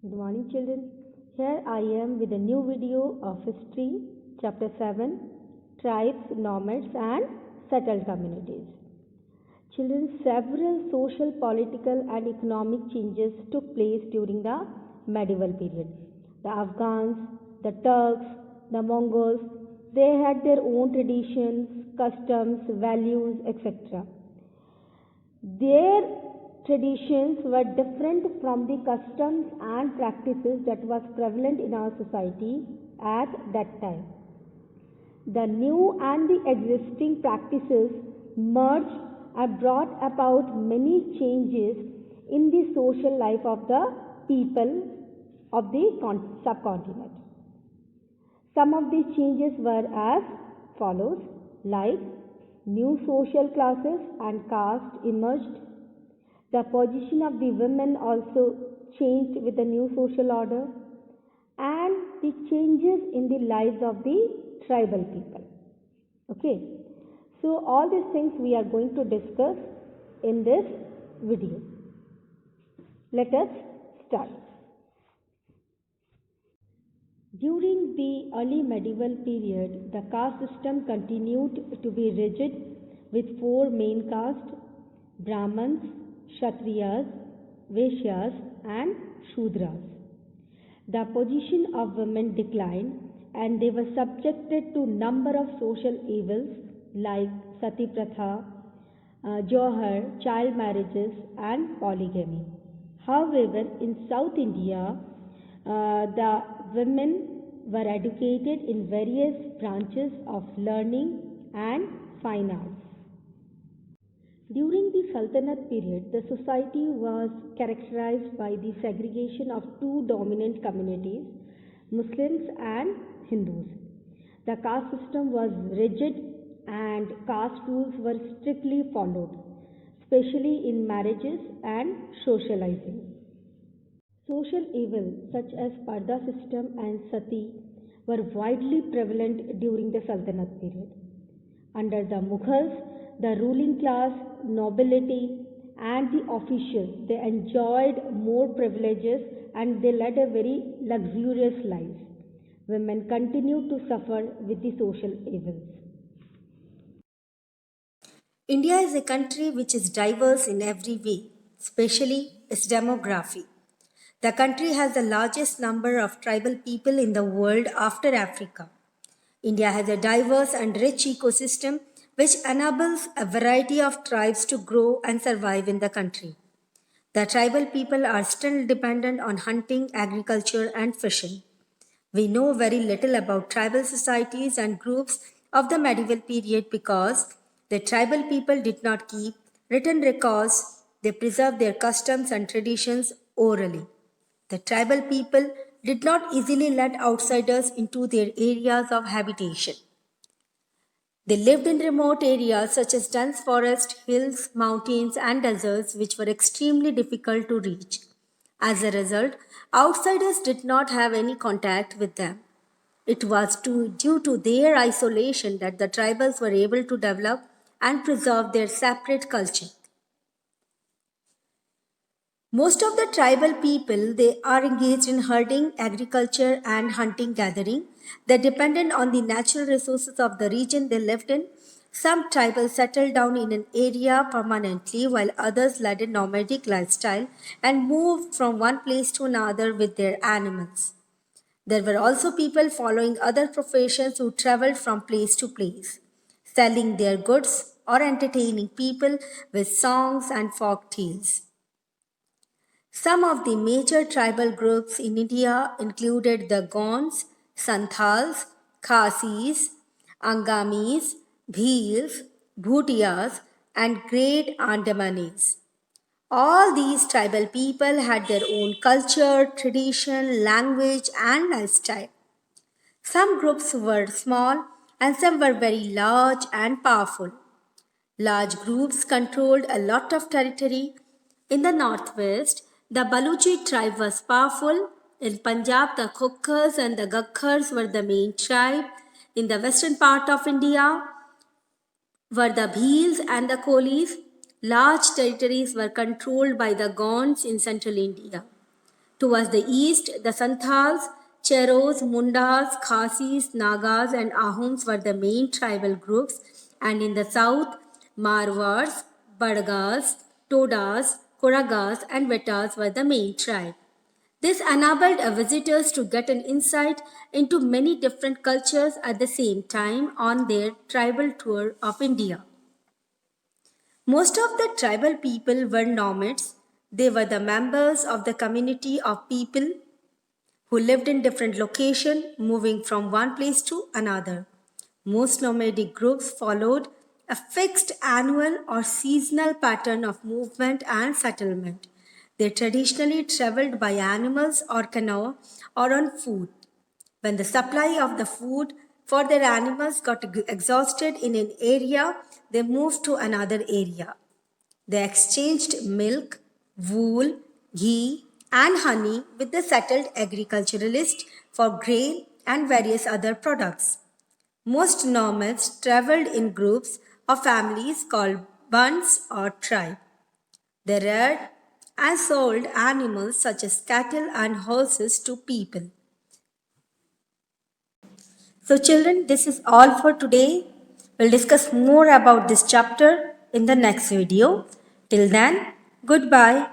Good morning, children. Here I am with a new video of history, chapter 7, tribes, nomads, and settled communities. Children, several social, political, and economic changes took place during the medieval period. The Afghans, the Turks, the Mongols, they had their own traditions, customs, values, etc. Their traditions were different from the customs and practices that was prevalent in our society at that time. The new and the existing practices merged and brought about many changes in the social life of the people of the subcontinent. Some of these changes were as follows, like new social classes and caste emerged. The position of the women also changed with the new social order, and the changes in the lives of the tribal people. Okay, so all these things we are going to discuss in this video. Let us start. During the early medieval period, the caste system continued to be rigid with four main castes: Brahmins, Kshatriyas, Vaishyas, and Shudras. The position of women declined and they were subjected to number of social evils like sati pratha, johar, child marriages, and polygamy. However, in South India, the women were educated in various branches of learning and fine arts. During the Sultanate period, the society was characterized by the segregation of two dominant communities, Muslims and Hindus. The caste system was rigid and caste rules were strictly followed, especially in marriages and socializing. Social evils such as Parda system and Sati were widely prevalent during the Sultanate period. Under the Mughals, the ruling class, nobility, and the officials, they enjoyed more privileges and they led a very luxurious life. Women continued to suffer with the social evils. India is a country which is diverse in every way, especially its demography. The country has the largest number of tribal people in the world after Africa. India has a diverse and rich ecosystem which enables a variety of tribes to grow and survive in the country. The tribal people are still dependent on hunting, agriculture, and fishing. We know very little about tribal societies and groups of the medieval period because the tribal people did not keep written records, they preserved their customs and traditions orally. The tribal people did not easily let outsiders into their areas of habitation. They lived in remote areas such as dense forest, hills, mountains, and deserts, which were extremely difficult to reach. As a result, outsiders did not have any contact with them. It was due to their isolation that the tribals were able to develop and preserve their separate culture. Most of the tribal people, they are engaged in herding, agriculture and hunting gathering. They're dependent on the natural resources of the region they lived in. Some tribals settled down in an area permanently while others led a nomadic lifestyle and moved from one place to another with their animals. There were also people following other professions who traveled from place to place, selling their goods or entertaining people with songs and folk tales. Some of the major tribal groups in India included the Gonds, Santals, Khasis, Angamis, Bhils, Bhutias, and Great Andamanis. All these tribal people had their own culture, tradition, language, and lifestyle. Some groups were small and some were very large and powerful. Large groups controlled a lot of territory. In the northwest, the Baluchi tribe was powerful. In Punjab, the Khukkars and the Gakhars were the main tribe. In the western part of India were the Bhils and the Kolis. Large territories were controlled by the Gonds in central India. Towards the east, the Santals, Cheros, Mundas, Khasis, Nagas, and Ahoms were the main tribal groups, and in the south, Marwars, Badgas, Todas, Koragas, and Vetas were the main tribe. This enabled visitors to get an insight into many different cultures at the same time on their tribal tour of India. Most of the tribal people were nomads. They were the members of the community of people who lived in different locations, moving from one place to another. Most nomadic groups followed a fixed annual or seasonal pattern of movement and settlement. They traditionally traveled by animals or canoe or on foot. When the supply of the food for their animals got exhausted in an area, they moved to another area. They exchanged milk, wool, ghee, and honey with the settled agriculturalists for grain and various other products. Most nomads traveled in groups or families called bands or tribe. They reared and sold animals such as cattle and horses to people. So, children, this is all for today. We'll discuss more about this chapter in the next video. Till then, goodbye.